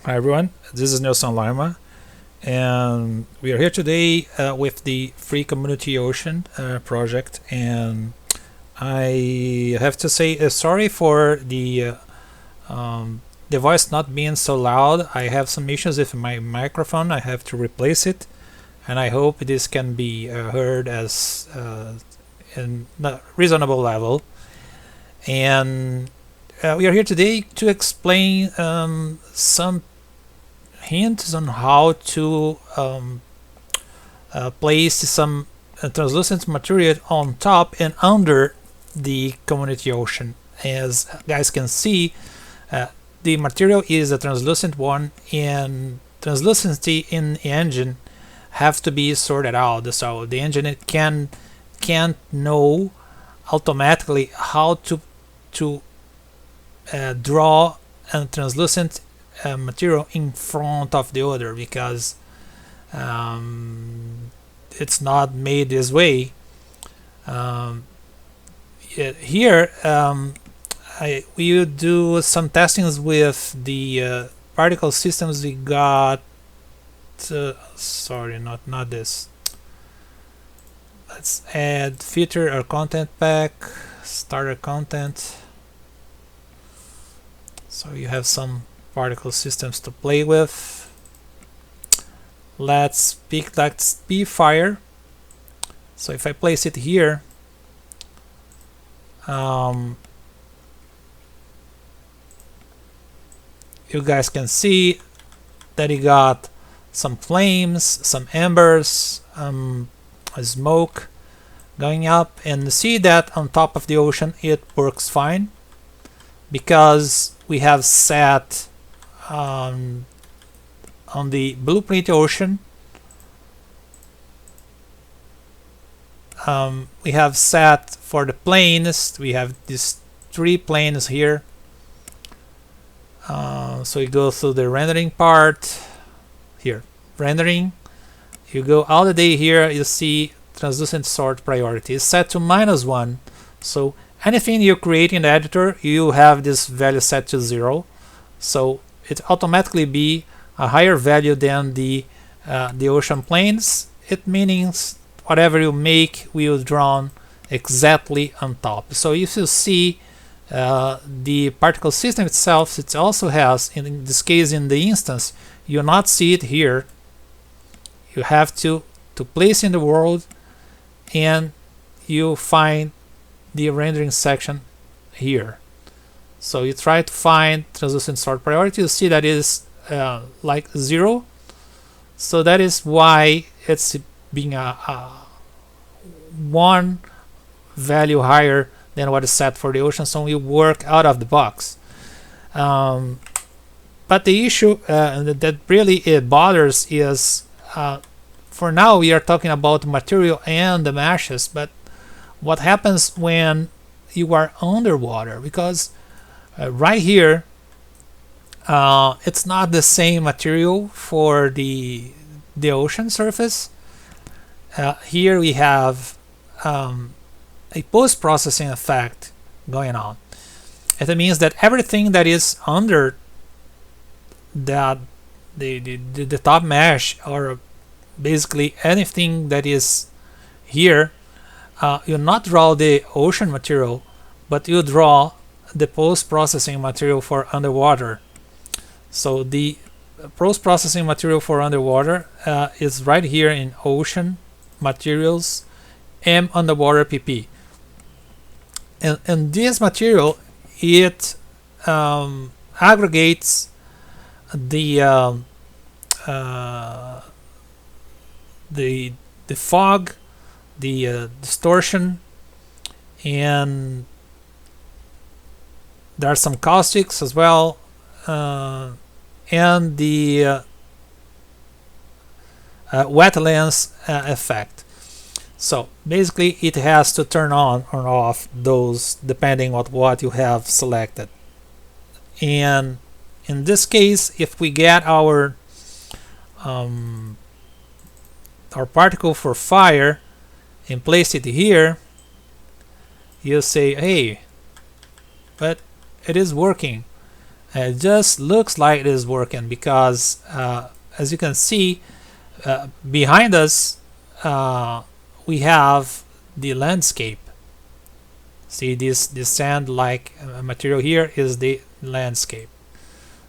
Hi everyone, this is Nelson Lima, and we are here today with the Free Community Ocean project. And I have to say sorry for the voice not being so loud. I have some issues with my microphone. I have to replace it, and I hope this can be heard as in a reasonable level. And we are here today to explain some hints on how to place some translucent material on top and under the community ocean. As guys can see, the material is a translucent one, and translucency in the engine have to be sorted out. So the engine can't know automatically how to draw a translucent material in front of the other, because it's not made this way. Here we will do some testings with the particle systems we got. Sorry, not this. Let's add filter or content pack, starter content. So you have some particle systems to play with. Let's be fire. So if I place it here, you guys can see that you got some flames, some embers, a smoke going up, and see that on top of the ocean it works fine because we have set on the blueprint ocean, we have set for the planes, we have these 3 planes here. So you go through the rendering part here, rendering, you go all the way here, you see translucent sort priority is set to -1. So anything you create in the editor, you have this value set to 0. So it automatically be a higher value than the ocean planes. It means whatever you make will drawn exactly on top. So if you see the particle system itself, it also has, in this case in the instance, you'll not see it here. You have to place in the world, and you find the rendering section here. So you try to find translucent sort priority, you see that is like 0. So that is why it's being a 1 value higher than what is set for the ocean, so we work out of the box. But the issue that really bothers is, for now we are talking about material and the meshes, but what happens when you are underwater? Because right here it's not the same material for the ocean surface. Here we have a post-processing effect going on. It means that everything that is under the top mesh, or basically anything that is here, you not draw the ocean material, but you draw the post-processing material for underwater. So the post-processing material for underwater is right here in ocean materials M underwater pp. And this material, it aggregates the fog, the distortion, and there are some caustics as well, and the wetlands effect. So basically it has to turn on or off those depending on what you have selected. And in this case, if we get our particle for fire and place it here, you'll say, hey, but it is working. It just looks like it is working because as you can see behind us we have the landscape. See this sand like material here is the landscape.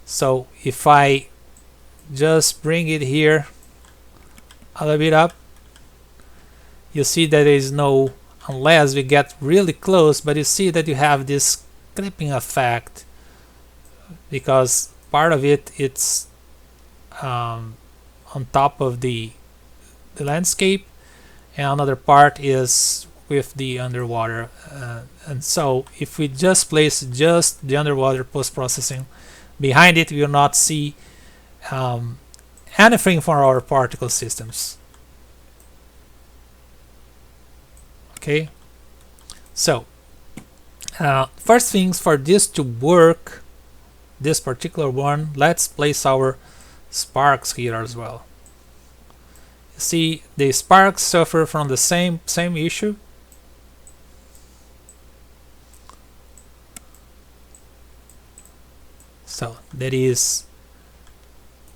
So if I just bring it here a little bit up, you see that there is no, unless we get really close, but you see that you have this clipping effect because part of it's on top of the landscape and another part is with the underwater, and so if we just place just the underwater post-processing behind it, we will not see anything for our particle systems. Okay, so first things, for this to work, this particular one, let's place our sparks here as well. See, the sparks suffer from the same issue. So that is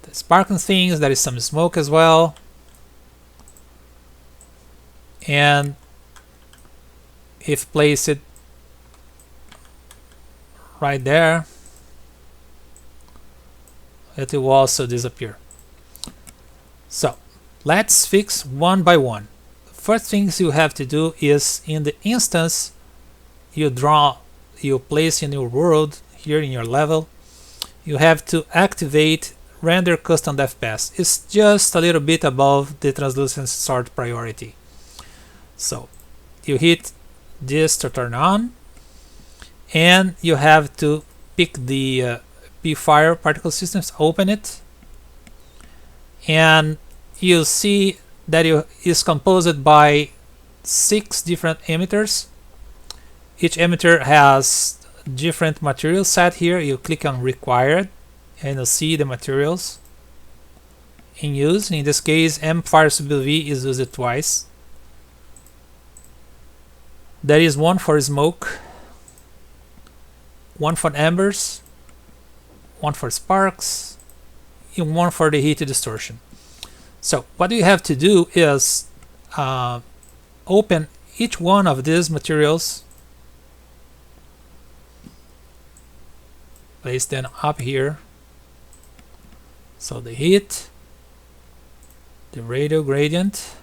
the sparkling things, there is some smoke as well, and if place it right there, it will also disappear. So let's fix one by one. First things you have to do is, in the instance you place in your world here in your level, you have to activate render custom depth pass. It's just a little bit above the translucency sort priority. So you hit this to turn on, and you have to pick the P-Fire particle systems, open it, and you see that it is composed by 6 different emitters. Each emitter has different materials set here. You click on required and you'll see the materials in use. In this case, M-Fire CBV is used twice. There is one for smoke, one for embers, one for sparks, and one for the heat distortion. So what you have to do is open each one of these materials, place them up here. So the heat, the radial gradient,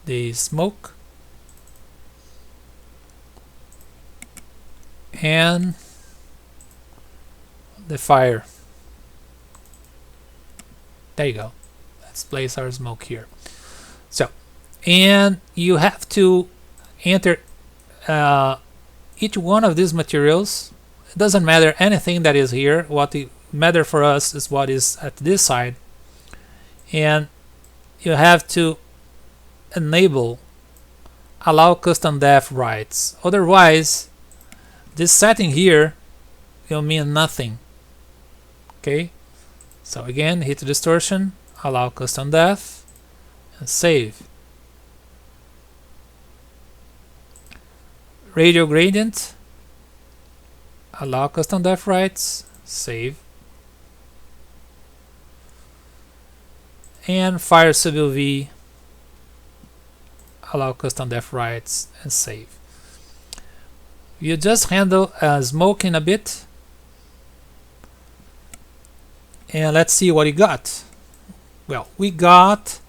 the smoke, and the fire. There you go. Let's place our smoke here. So, and you have to enter each one of these materials. It doesn't matter anything that is here. What matter for us is what is at this side, and you have to enable allow custom depth rights. Otherwise, this setting here will mean nothing. Okay, so again, hit distortion, allow custom depth, and save. Radial gradient, allow custom depth rights, save. And fire CBV, allow custom depth rights, and save. You just handle smoke in a bit, and let's see what we got. Well, we got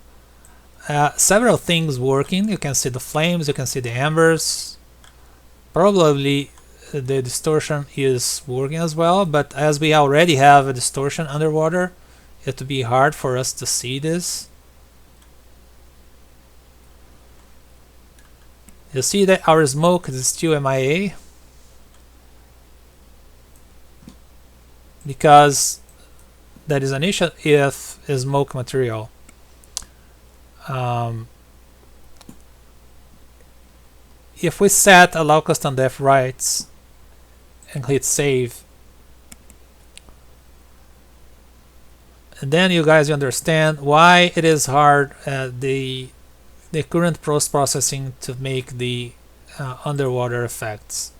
several things working. You can see the flames, you can see the embers. Probably the distortion is working as well, but as we already have a distortion underwater, it would be hard for us to see this. You see that our smoke is still MIA because there is an issue if smoke material if we set allow custom depth rights and hit save, and then you guys understand why it is hard. The the current post-processing to make the underwater effects.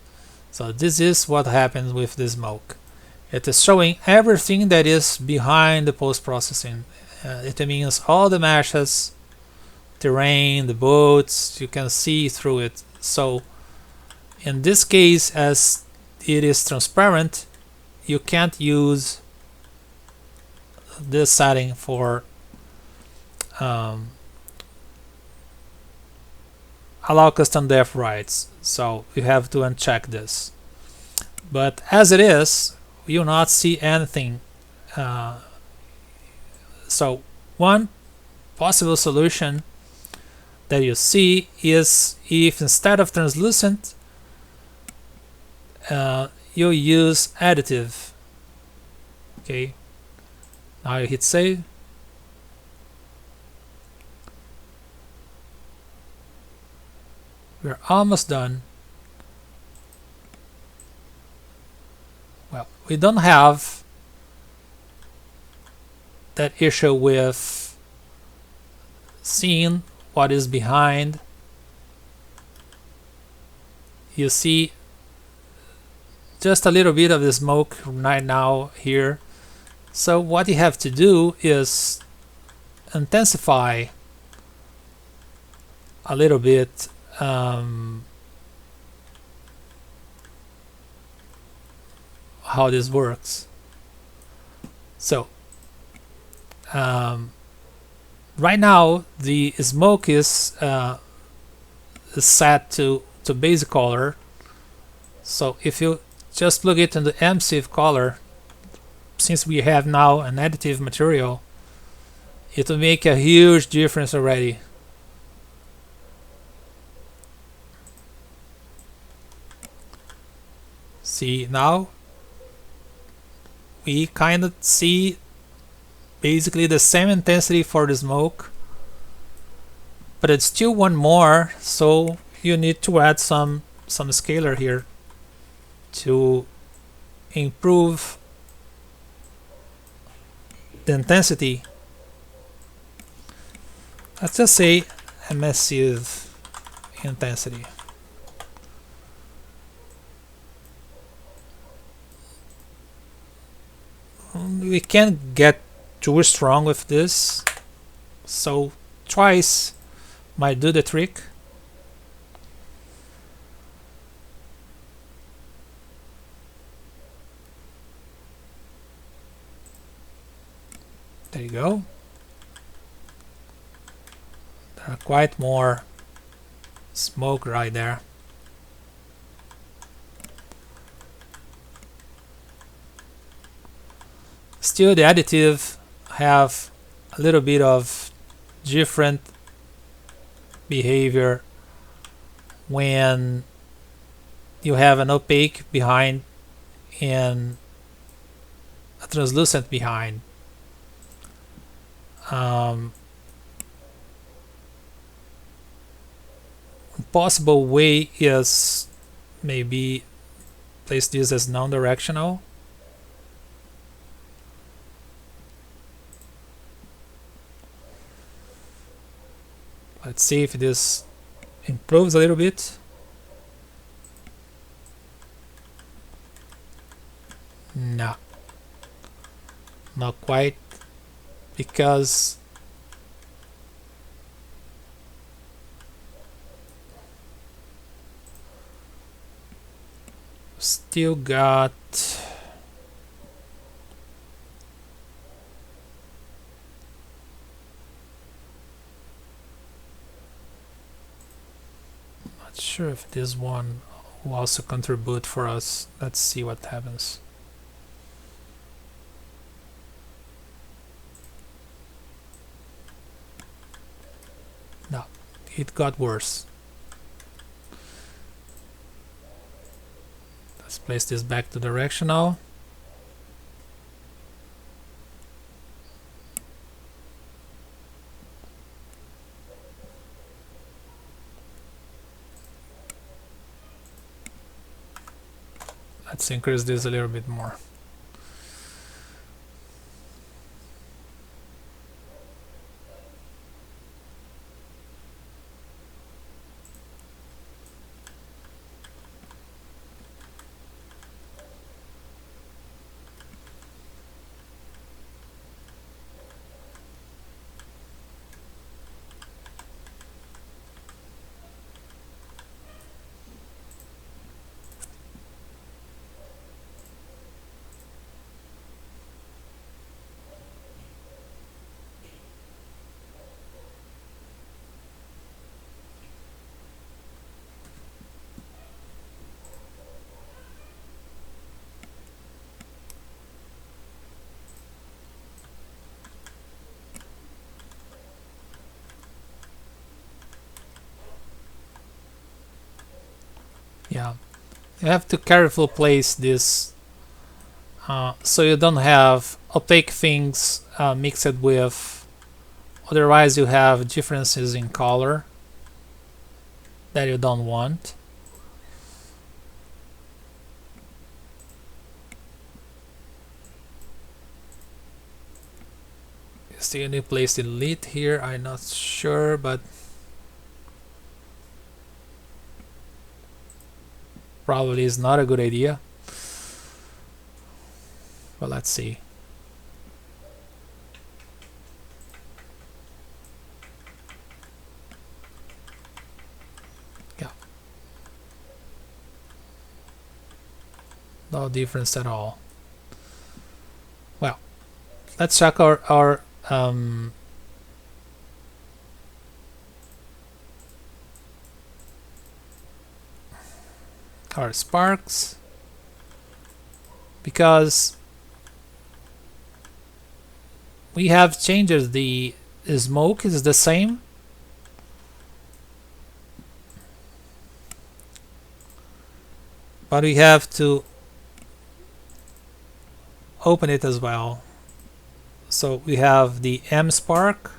So this is what happens with the smoke. It is showing everything that is behind the post-processing. It means all the meshes, terrain, the boats, you can see through it. So in this case, as it is transparent, you can't use this setting for allow custom depth rights, so you have to uncheck this. But as it is, you will not see anything. So one possible solution that you see is if instead of translucent you use additive. Okay, now you hit save. We're almost done. Well, we don't have that issue with seeing what is behind. You see just a little bit of the smoke right now here. So what you have to do is intensify a little bit how this works. So right now the smoke is set to basic color. So if you just plug it in the MSIF color, since we have now an additive material, it will make a huge difference already. See, now we kind of see basically the same intensity for the smoke, but it's still one more, so you need to add some scalar here to improve the intensity. Let's just say emissive intensity. We can't get too strong with this, so twice might do the trick. There you go. There are quite more smoke right there. Still, the additive have a little bit of different behavior when you have an opaque behind and a translucent behind. Possible way is maybe place this as non-directional. Let's see if this improves a little bit. No, not quite, because still got not sure if this one will also contribute for us. Let's see what happens. No, it got worse. Let's place this back to directional. Let's increase this a little bit more. You have to carefully place this so you don't have opaque things mixed with, otherwise you have differences in color that you don't want. Still need to place the lid here, I'm not sure, but probably is not a good idea. But let's see. Yeah. No difference at all. Well, let's check our sparks, because we have changes. The smoke is the same, but we have to open it as well. So we have the M spark,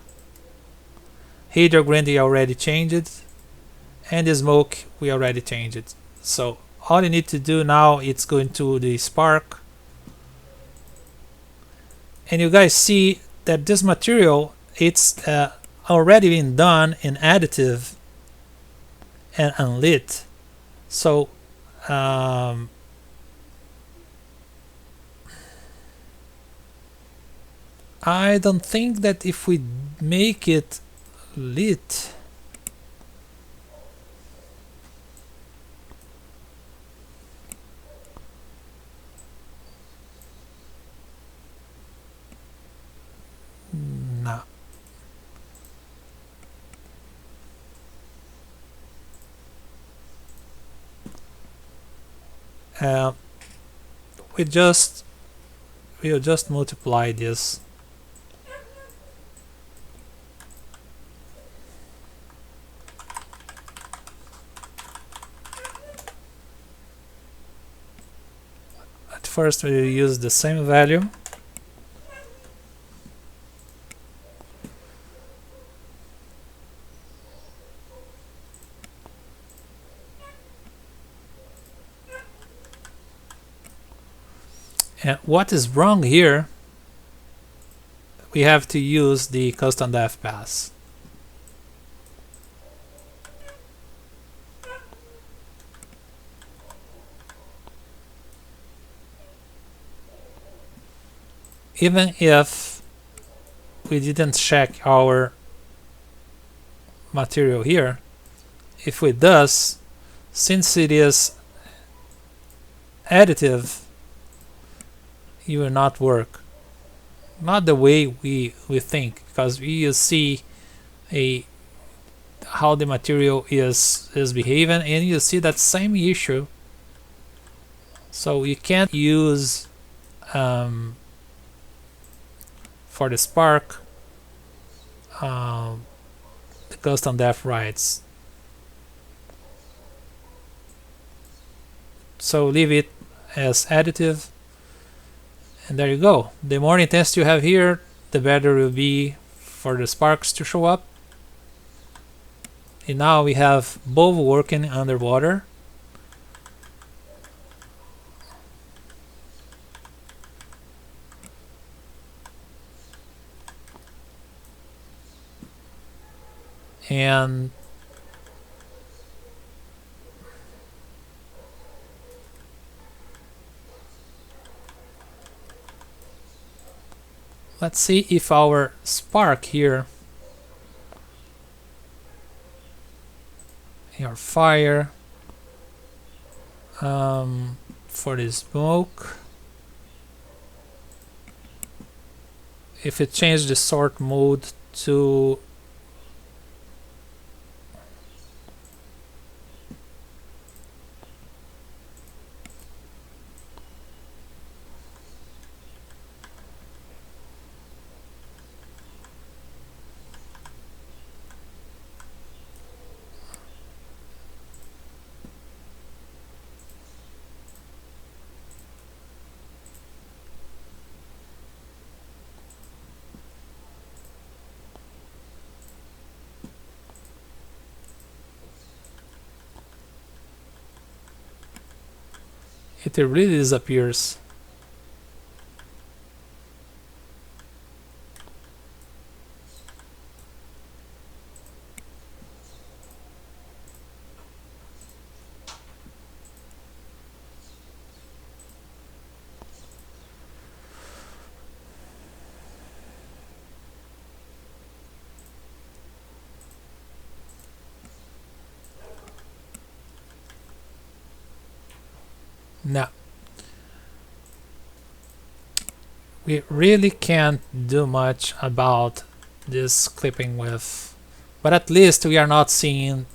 heater gradient already changed it, and the smoke we already changed it. So all you need to do now is go into the spark, and you guys see that this material, it's already been done in additive and unlit. So I don't think that if we make it lit, no. We'll just multiply this. At first we will use the same value. And what is wrong here, we have to use the custom depth pass. Even if we didn't check our material here, if we does, since it is additive, it will not work. Not the way we think, because we see how the material is behaving, and you see that same issue. So you can't use for the spark the custom depth rights. So leave it as additive, and there you go. The more intensity you have here, the better it will be for the sparks to show up. And now we have both working underwater. And let's see if our spark here, our fire, for the smoke, if it changed the sort mode to it really disappears. No, we really can't do much about this clipping width, but at least we are not seeing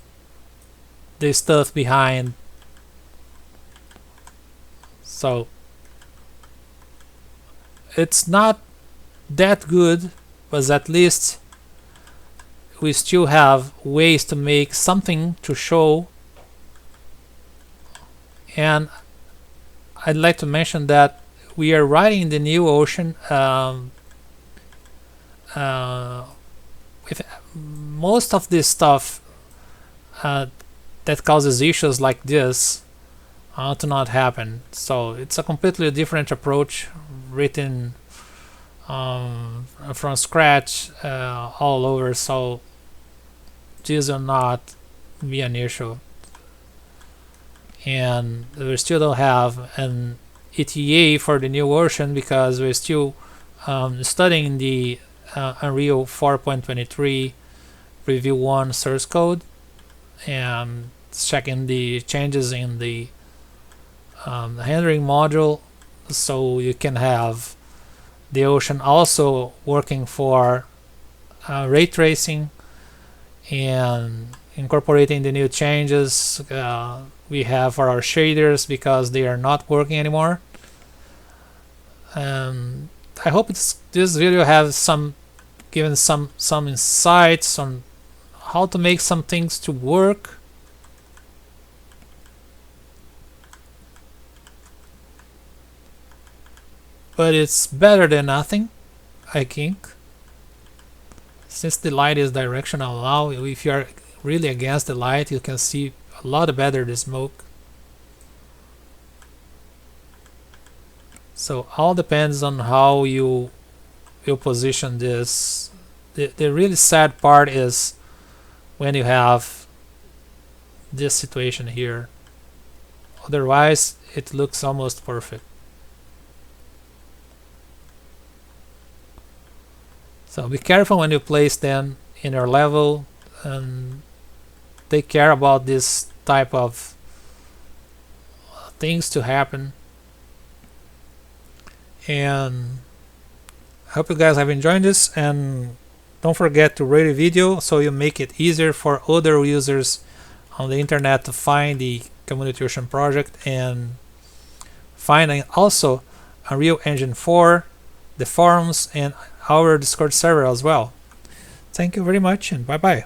the stuff behind. So it's not that good, but at least we still have ways to make something to show. And I'd like to mention that we are riding the new ocean with most of this stuff that causes issues like this to not happen. So it's a completely different approach, written from scratch all over, so this will not be an issue. And we still don't have an ETA for the new version because we're still studying the Unreal 4.23 Preview 1 source code and checking the changes in the rendering module, so you can have the ocean also working for ray tracing and incorporating the new changes we have for our shaders because they are not working anymore. I hope this video has given some insights on how to make some things to work. But it's better than nothing, I think. Since the light is directional now, if you are really against the light, you can see a lot better the smoke. So all depends on how you position this. The really sad part is when you have this situation here. Otherwise, it looks almost perfect. So be careful when you place them in your level, and take care about this type of things to happen. And I hope you guys have enjoyed this, and don't forget to rate the video so you make it easier for other users on the internet to find the Community Ocean project and find also Unreal Engine 4, the forums, and our Discord server as well. Thank you very much, and bye bye.